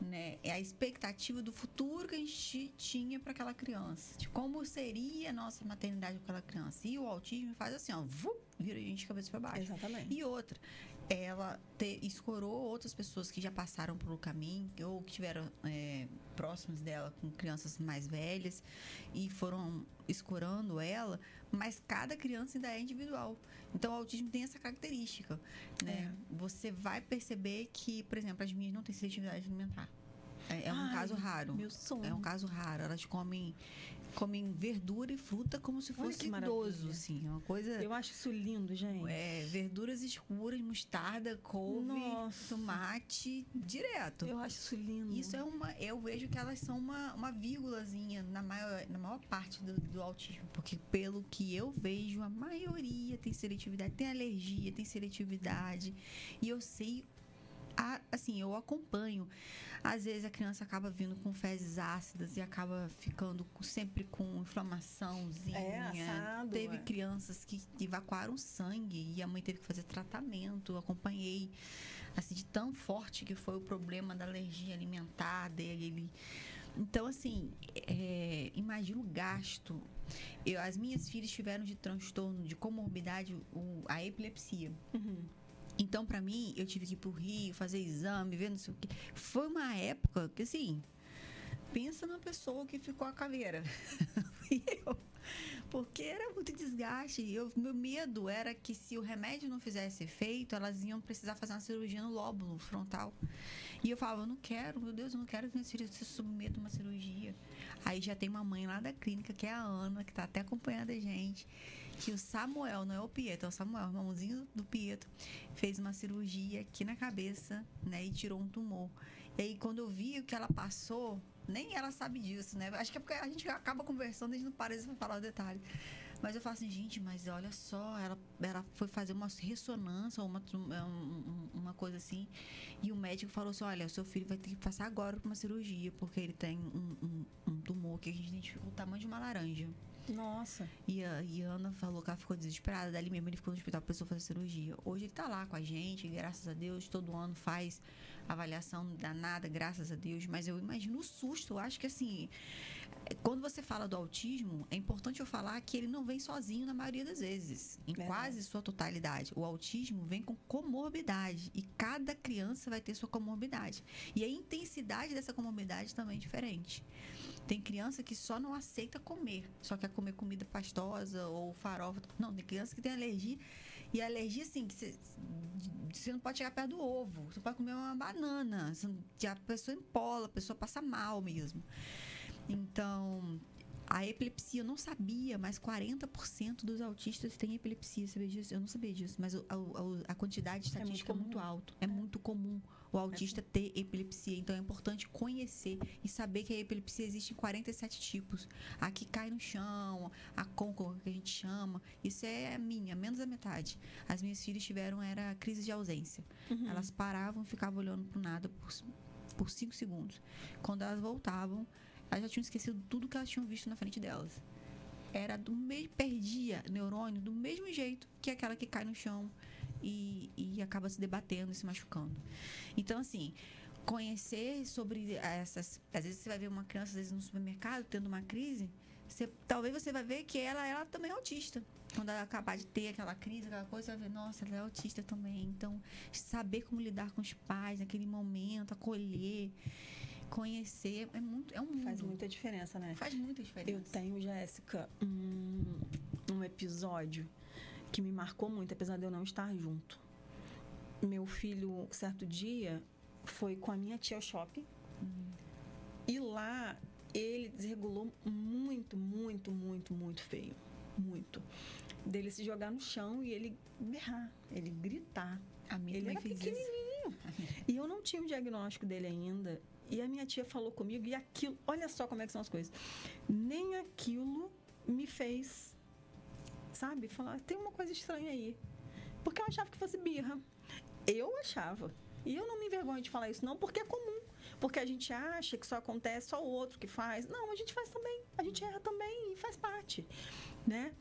Né? É a expectativa do futuro que a gente tinha para aquela criança, de como seria a nossa maternidade com aquela criança. E o autismo faz assim, ó, vira a gente de cabeça para baixo. Exatamente. E outra, ela escorou outras pessoas que já passaram pelo caminho ou que estiveram próximos dela com crianças mais velhas e foram escorando ela, mas cada criança ainda é individual. Então, o autismo tem essa característica, né? Você vai perceber que, por exemplo, as minhas não têm seletividade alimentar. É um caso raro. Meu sonho. É um caso raro. Elas comem verdura e fruta como se fosse idoso, assim. É uma coisa... Eu acho isso lindo, gente. Verduras escuras, mostarda, couve, tomate, direto. Eu acho isso lindo. Isso eu vejo que elas são uma vírgulazinha na maior parte do autismo. Porque pelo que eu vejo, a maioria tem seletividade, tem alergia, tem seletividade. E eu sei... assim, eu acompanho. Às vezes a criança acaba vindo com fezes ácidas e acaba ficando sempre com inflamaçãozinha. Assado, Teve crianças que evacuaram sangue e a mãe teve que fazer tratamento. Eu acompanhei, assim, de tão forte que foi o problema da alergia alimentar dele. Então, assim, imagina o gasto. As minhas filhas tiveram de transtorno, de comorbidade, a epilepsia. Então, pra mim, eu tive que ir pro Rio, fazer exame, ver não sei o quê. Foi uma época que, assim, pensa numa pessoa que ficou a caveira. Fui eu. Porque era muito desgaste. Meu medo era que se o remédio não fizesse efeito, elas iam precisar fazer uma cirurgia no lóbulo frontal. E eu falava, eu não quero, meu Deus, eu não quero que minhas filhas se submetam a uma cirurgia. Aí já tem uma mãe lá da clínica, que é a Ana, que tá até acompanhando a gente, que o Samuel, não é o Pietro, é o Samuel, o irmãozinho do Pietro, fez uma cirurgia aqui na cabeça, né, e tirou um tumor. E aí, quando eu vi o que ela passou, nem ela sabe disso, né? Acho que é porque a gente acaba conversando, a gente não para de falar o detalhe. Mas eu falo assim, gente, mas olha só, ela foi fazer uma ressonância ou uma coisa assim, e o médico falou assim, olha, o seu filho vai ter que passar agora por uma cirurgia, porque ele tem um tumor que a gente identificou o tamanho de uma laranja. Nossa. E a Ana falou que ela ficou desesperada. Dali mesmo ele ficou no hospital, precisou fazer cirurgia. Hoje ele tá lá com a gente, graças a Deus. Todo ano faz avaliação danada, graças a Deus. Mas eu imagino o susto. Eu acho que, assim, quando você fala do autismo, é importante eu falar que ele não vem sozinho na maioria das vezes. Em quase sua totalidade. O autismo vem com comorbidade. E cada criança vai ter sua comorbidade. E a intensidade dessa comorbidade também é diferente. Tem criança que só não aceita comer, só quer comer comida pastosa ou farofa. Não, tem criança que tem alergia E alergia, assim, que você não pode chegar perto do ovo. Você pode comer uma banana. A pessoa empola, a pessoa passa mal mesmo. Então, a epilepsia, eu não sabia, mas 40% dos autistas têm epilepsia. Sabia disso? Eu não sabia disso, mas a quantidade estatística é muito alta. É muito comum o autista ter epilepsia. Então, é importante conhecer e saber que a epilepsia existe em 47 tipos. A que cai no chão, a côncava que a gente chama, isso é a minha, menos a metade. As minhas filhas tiveram, era crise de ausência. Elas paravam e ficavam olhando para o nada por 5 segundos. Quando elas voltavam, elas já tinham esquecido tudo que elas tinham visto na frente delas. Era perdia neurônio do mesmo jeito que aquela que cai no chão e acaba se debatendo e se machucando. Então, assim, conhecer sobre essas... Às vezes você vai ver uma criança, às vezes, no supermercado, tendo uma crise, talvez você vai ver que ela também é autista. Quando ela acabar de ter aquela crise, aquela coisa, você vai ver, nossa, ela é autista também. Então, saber como lidar com os pais naquele momento, acolher, conhecer, é um mundo. Faz muita diferença, né? Faz muita diferença. Eu tenho, Jéssica, um episódio que me marcou muito, apesar de eu não estar junto. Meu filho, certo dia, foi com a minha tia ao shopping. E lá, ele desregulou muito, muito, muito, muito feio. Muito. Dele se jogar no chão e ele berrar, ele gritar. A minha Ele também era fez pequenininho. E eu não tinha o diagnóstico dele ainda. E a minha tia falou comigo, e aquilo, olha só como é que são as coisas. Nem aquilo me fez, sabe, falar, tem uma coisa estranha aí. Porque eu achava que fosse birra. Eu achava. E eu não me envergonho de falar isso, não, porque é comum. Porque a gente acha que só acontece, só o outro que faz. Não, a gente faz também. A gente erra também e faz parte, né?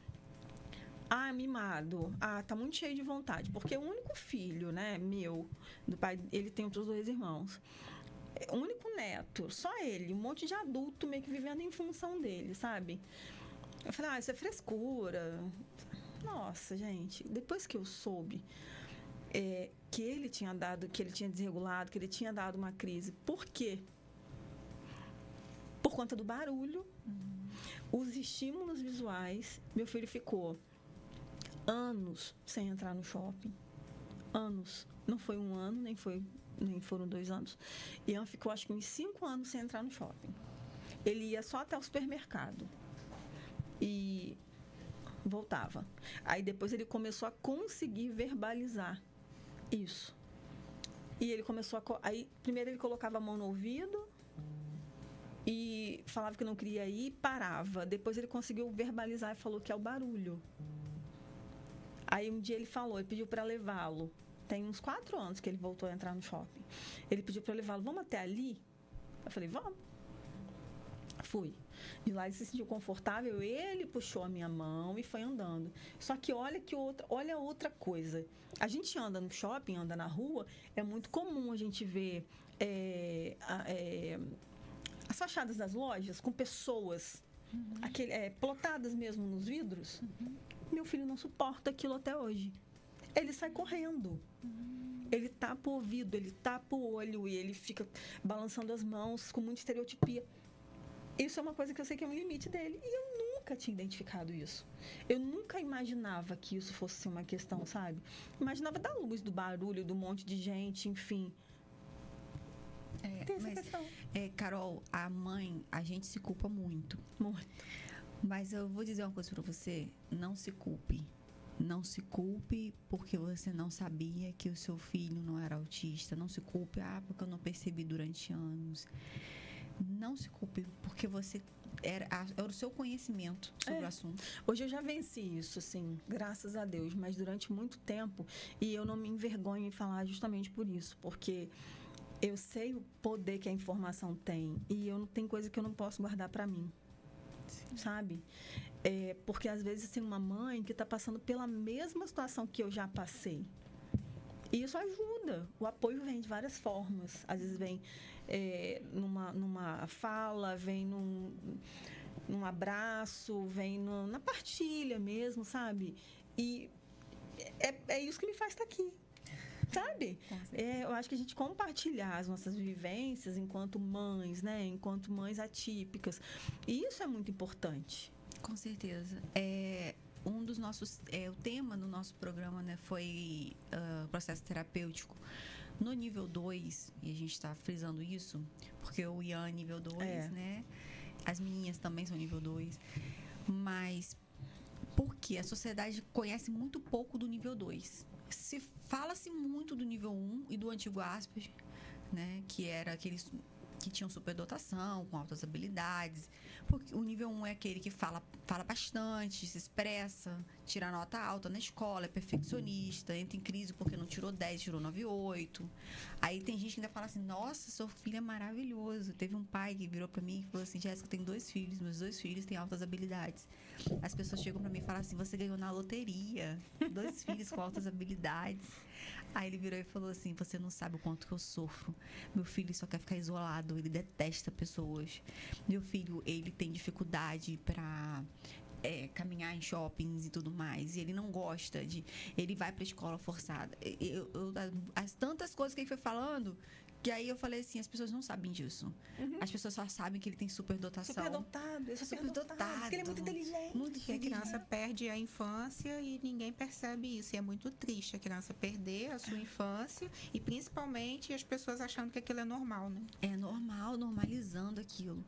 Ah, mimado. Ah, tá muito cheio de vontade. Porque o único filho, né, meu, do pai, ele tem outros 2 irmãos. O único neto, só ele, um monte de adulto meio que vivendo em função dele, sabe? Eu falei, isso é frescura. Nossa, gente, depois que eu soube que ele tinha desregulado, que ele tinha dado uma crise, por quê? Por conta do barulho, os estímulos visuais, meu filho ficou anos sem entrar no shopping. Anos. Não foi 1 ano, nem foram 2 anos. Ian ficou, acho que uns 5 anos sem entrar no shopping. Ele ia só até o supermercado. E voltava. Aí depois ele começou a conseguir verbalizar isso. E ele começou aí, primeiro ele colocava a mão no ouvido e falava que não queria ir, parava. Depois ele conseguiu verbalizar e falou que é o barulho. Aí um dia ele pediu para levá-lo. Tem uns 4 anos que ele voltou a entrar no shopping. Ele pediu para levá-lo, vamos até ali? Eu falei, vamos. Fui. De lá ele se sentiu confortável, ele puxou a minha mão e foi andando. Só que olha outra coisa. A gente anda no shopping, anda na rua, é muito comum a gente ver as fachadas das lojas com pessoas plotadas mesmo nos vidros. Meu filho não suporta aquilo até hoje. Ele sai correndo. Ele tapa o ouvido, ele tapa o olho e ele fica balançando as mãos com muita estereotipia. Isso é uma coisa que eu sei que é um limite dele. E eu nunca tinha identificado isso. Eu nunca imaginava que isso fosse uma questão, sabe? Imaginava da luz, do barulho, do monte de gente, enfim. Tem essa questão. Carol, a mãe, a gente se culpa muito. Muito. Mas eu vou dizer uma coisa pra você. Não se culpe. Não se culpe porque você não sabia que o seu filho não era autista. Não se culpe, porque eu não percebi durante anos. Não se culpe porque você era o seu conhecimento sobre o assunto. Hoje eu já venci isso, assim, graças a Deus. Mas durante muito tempo, e eu não me envergonho em falar justamente por isso. Porque eu sei o poder que a informação tem. E tem coisa que eu não posso guardar pra mim. Sim. Sabe? Porque às vezes tem uma mãe que está passando pela mesma situação que eu já passei. E isso ajuda. O apoio vem de várias formas. Às vezes vem numa fala, vem num abraço, vem na partilha mesmo, sabe? E é isso que me faz estar aqui. Sabe? Eu acho que a gente compartilhar as nossas vivências enquanto mães, né? Enquanto mães atípicas. E isso é muito importante. Com certeza. um dos nossos... o tema do nosso programa, né, foi processo terapêutico. No nível 2, e a gente está frisando isso, porque o Ian é nível 2, né? As meninas também são nível 2. Mas porque a sociedade conhece muito pouco do nível 2. Fala-se muito do nível 1 e do antigo Asperger, né? Que era aqueles que tinham superdotação, com altas habilidades. Porque o nível 1 é aquele que fala bastante, se expressa, tira nota alta na escola, é perfeccionista, entra em crise porque não tirou 10, tirou 9,8. Aí tem gente que ainda fala assim, nossa, seu filho é maravilhoso. Teve um pai que virou pra mim e falou assim, Jéssica, eu tenho 2 filhos, meus 2 filhos têm altas habilidades. As pessoas chegam pra mim e falam assim, você ganhou na loteria, 2 filhos com altas habilidades. Aí ele virou e falou assim, você não sabe o quanto que eu sofro. Meu filho só quer ficar isolado, ele detesta pessoas. Meu filho, ele tem dificuldade para caminhar em shoppings e tudo mais. E ele não gosta de... Ele vai pra escola forçada. As tantas coisas que ele foi falando... Que aí eu falei assim, as pessoas não sabem disso. As pessoas só sabem que ele tem superdotação. Superdotado, é superdotado. Porque ele é muito inteligente. Muito E a criança perde a infância e ninguém percebe isso. E é muito triste a criança perder a sua infância e principalmente as pessoas achando que aquilo é normal, né? É normal, normalizando aquilo.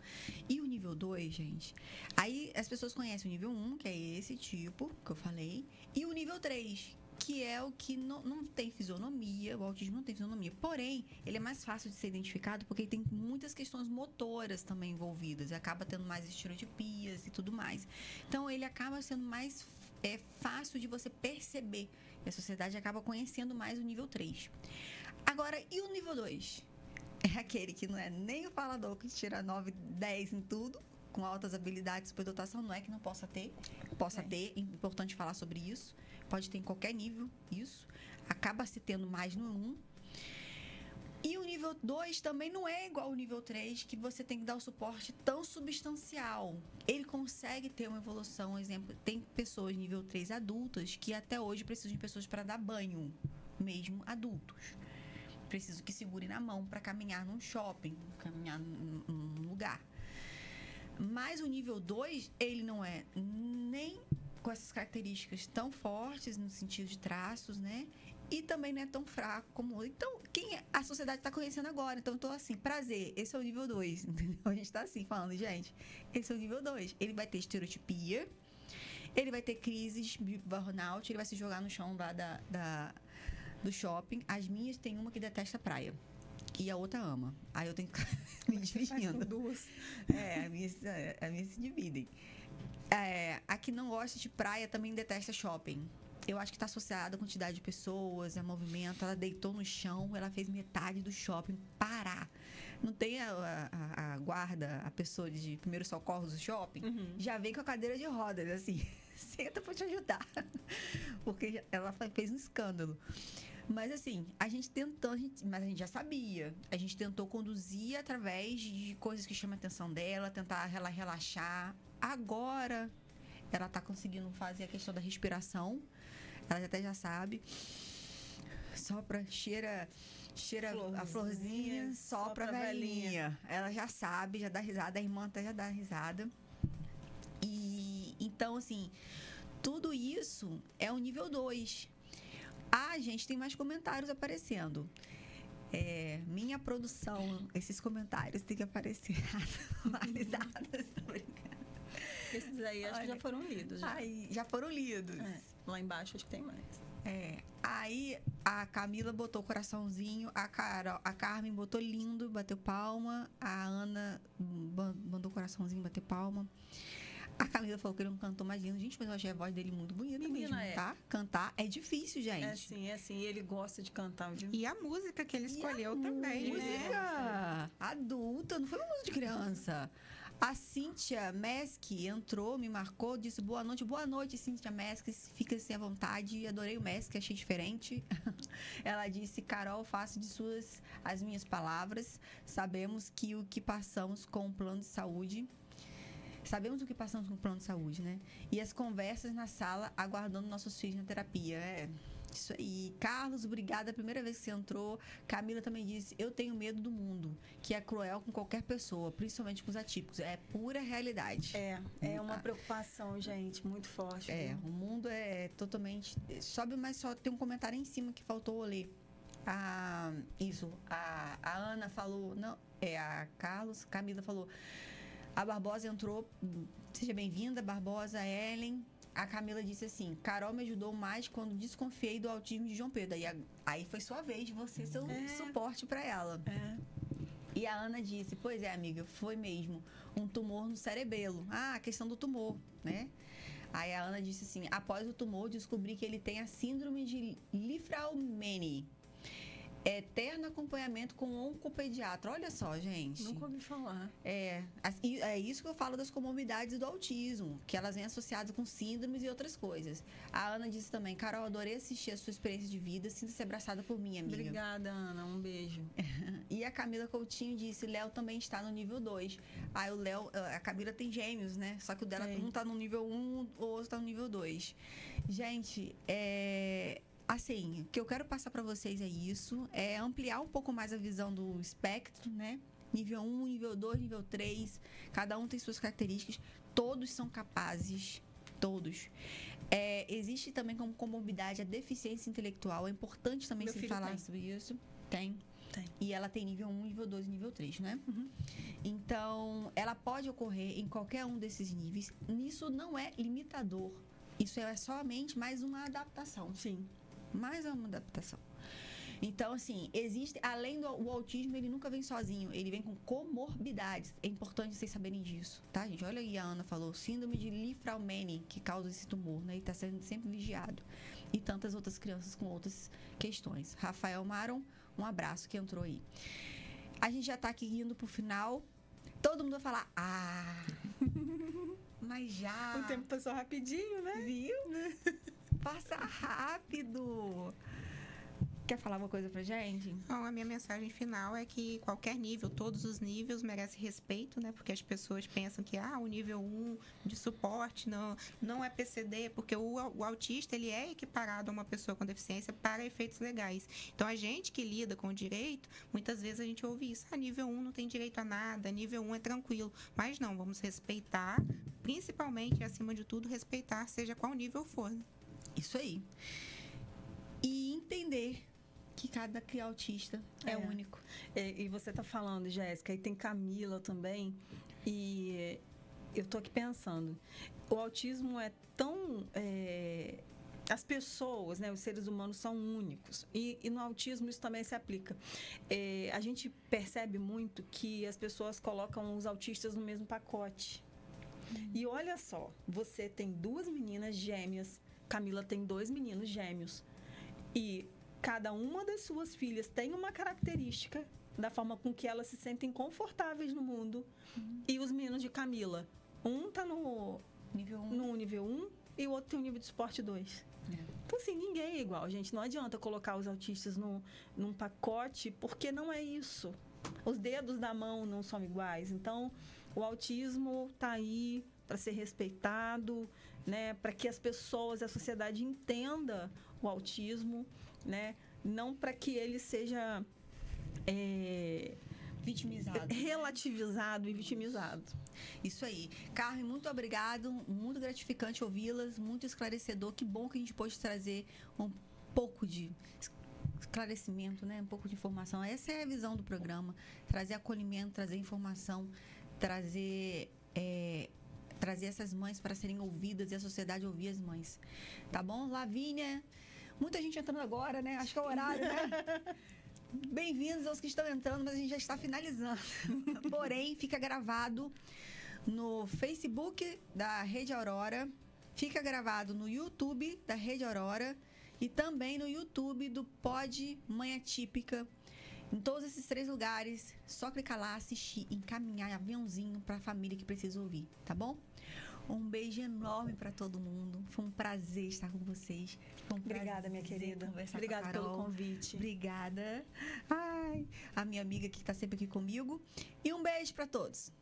E o nível 2, gente? Aí as pessoas conhecem o nível 1, que é esse tipo que eu falei, e o nível 3, que é o que não tem fisionomia, o autismo não tem fisionomia. Porém, ele é mais fácil de ser identificado porque ele tem muitas questões motoras também envolvidas. E acaba tendo mais estereotipias e tudo mais. Então, ele acaba sendo mais fácil de você perceber. E a sociedade acaba conhecendo mais o nível 3. Agora, e o nível 2? É aquele que não é nem o falador que tira 9, 10 em tudo, com altas habilidades, superdotação. Não é que não possa ter. É importante falar sobre isso. Pode ter em qualquer nível, isso. Acaba se tendo mais no 1. E o nível 2 também não é igual ao nível 3, que você tem que dar o suporte tão substancial. Ele consegue ter uma evolução. Exemplo, tem pessoas nível 3 adultas que até hoje precisam de pessoas para dar banho, mesmo adultos. Preciso que segurem na mão para caminhar num shopping, caminhar num lugar. Mas o nível 2, ele não é nem com essas características tão fortes no sentido de traços, né? E também não é tão fraco como... Então, a sociedade está conhecendo agora. Então, eu tô assim, prazer, esse é o nível 2, entendeu? A gente tá assim, falando, gente, esse é o nível 2. Ele vai ter estereotipia, ele vai ter crises de burnout, ele vai se jogar no chão lá do shopping. As minhas, tem uma que detesta praia. E a outra ama. Aí eu tenho que ficar me dividindo. Duas. As minhas se dividem. A que não gosta de praia também detesta shopping. Eu acho que está associada à quantidade de pessoas, a movimento. Ela deitou no chão, ela fez metade do shopping parar. Não tem a guarda, a pessoa de primeiros socorros do shopping? Já vem com a cadeira de rodas, assim. Senta para te ajudar. Porque ela fez um escândalo. Mas assim, mas a gente já sabia. A gente tentou conduzir através de coisas que chamam a atenção dela, tentar ela relaxar. Agora, ela tá conseguindo fazer a questão da respiração. Ela até já sabe. Sopra, cheira a florzinha, sopra a velhinha. Ela já sabe, já dá risada. A irmã até já dá risada. E então, assim, tudo isso é o nível 2. Gente, tem mais comentários aparecendo. Minha produção, esses comentários têm que aparecer atualizados. Tô brincando. Esses aí acho que já foram lidos. Já foram lidos. Lá embaixo acho que tem mais. Aí a Camila botou coraçãozinho, a Carmen botou lindo, bateu palma, a Ana mandou coraçãozinho, bateu palma. A Camila falou que ele não cantou mais lindo. Gente, mas eu achei a voz dele muito bonita. Menina, mesmo, tá? Cantar é difícil, gente. É assim. Ele gosta de cantar, viu? E a música que ele escolheu também, música adulta, não foi uma música de criança. A Cíntia Mesk entrou, me marcou, disse boa noite, Cíntia Mesk, fica-se à vontade, adorei o Mesk, achei diferente. Ela disse, Carol, faço de suas as minhas palavras, sabemos o que passamos com o plano de saúde, né? E as conversas na sala, aguardando nossos filhos na terapia. Isso aí. Carlos, obrigada. A primeira vez que você entrou. Camila também disse: eu tenho medo do mundo, que é cruel com qualquer pessoa, principalmente com os atípicos. É pura realidade. É uma preocupação, gente, muito forte. É, o mundo é totalmente. Sobe, mas só tem um comentário em cima que faltou ler. A Ana falou. Não, a Camila falou. A Barbosa entrou. Seja bem-vinda, Barbosa, Ellen. A Camila disse assim: Carol me ajudou mais quando desconfiei do autismo de João Pedro. Aí foi sua vez de você ser o suporte para ela. E a Ana disse: pois é, amiga, foi mesmo. Um tumor no cerebelo. A questão do tumor, né? Aí a Ana disse assim: após o tumor, descobri que ele tem a síndrome de Li-Fraumeni. Eterno acompanhamento com oncopediatra. Olha só, gente. Nunca ouvi falar. É isso que eu falo das comorbidades do autismo, que elas vêm associadas com síndromes e outras coisas. A Ana disse também: Carol, adorei assistir a sua experiência de vida, sinta-se abraçada por mim, amiga. Obrigada, Ana, um beijo. E a Camila Coutinho disse: Léo também está no nível 2. Aí o Léo, a Camila tem gêmeos, né? Só que o dela um tá no nível 1, o outro tá no nível 2. Gente, assim, o que eu quero passar para vocês é isso, é ampliar um pouco mais a visão do espectro, né? Nível 1, nível 2, nível 3, cada um tem suas características, todos são capazes, todos. Existe também como comorbidade a deficiência intelectual, é importante também se falar sobre isso. Tem. E ela tem nível 1, nível 2 e nível 3, né? Uhum. Então, ela pode ocorrer em qualquer um desses níveis. Isso não é limitador. Isso é somente mais uma adaptação. Sim. Mais uma adaptação. Então, assim, existe, além do autismo, ele nunca vem sozinho, ele vem com comorbidades. É importante vocês saberem disso, tá, gente? Olha aí, a Ana falou, síndrome de Li-Fraumeni, que causa esse tumor, né? E tá sendo sempre vigiado. E tantas outras crianças com outras questões. Rafael Maron, um abraço que entrou aí. A gente já tá aqui indo pro final. Todo mundo vai falar, mas já... O tempo passou rapidinho, né? Viu? Passa rápido. Quer falar uma coisa pra gente? Bom, a minha mensagem final é que qualquer nível, todos os níveis merecem respeito, né? Porque as pessoas pensam que o nível 1 de suporte não é PCD, porque o autista ele é equiparado a uma pessoa com deficiência para efeitos legais. Então, a gente que lida com o direito, muitas vezes a gente ouve isso: nível 1 não tem direito a nada, nível 1 é tranquilo. Mas não, vamos respeitar, principalmente, acima de tudo, respeitar, seja qual nível for. Isso aí. E entender que cada autista é único. E você tá falando, Jéssica, e tem Camila também, e eu tô aqui pensando, o autismo é tão... as pessoas, né, os seres humanos são únicos, e no autismo isso também se aplica. A gente percebe muito que as pessoas colocam os autistas no mesmo pacote. E olha só, você tem 2 meninas gêmeas, Camila tem 2 meninos gêmeos, e cada uma das suas filhas tem uma característica da forma com que elas se sentem confortáveis no mundo. E os meninos de Camila, um tá no nível 1 e o outro tem um nível de suporte 2. Então, assim, ninguém é igual, gente. Não adianta colocar os autistas num pacote, porque não é isso. Os dedos da mão não são iguais. Então, o autismo tá aí para ser respeitado, né? Para que as pessoas, a sociedade entenda o autismo, né? Não para que ele seja vitimizado, relativizado e vitimizado. Isso aí. Carmen, muito obrigado, muito gratificante ouvi-las, muito esclarecedor. Que bom que a gente pôde trazer um pouco de esclarecimento, né? Um pouco de informação. Essa é a visão do programa: trazer acolhimento, trazer informação, trazer essas mães para serem ouvidas e a sociedade ouvir as mães. Tá bom? Lavínia, muita gente entrando agora, né? Acho que é o horário, né? Bem-vindos aos que estão entrando, mas a gente já está finalizando. Porém, fica gravado no Facebook da Rede Aurora, fica gravado no YouTube da Rede Aurora e também no YouTube do Pod Mãe Atípica. Em todos esses 3 lugares, só clicar lá, assistir, encaminhar aviãozinho para a família que precisa ouvir, tá bom? Um beijo enorme para todo mundo. Foi um prazer estar com vocês. Obrigada, minha querida. Obrigada pelo convite. Obrigada. Ai, a minha amiga que está sempre aqui comigo. E um beijo para todos.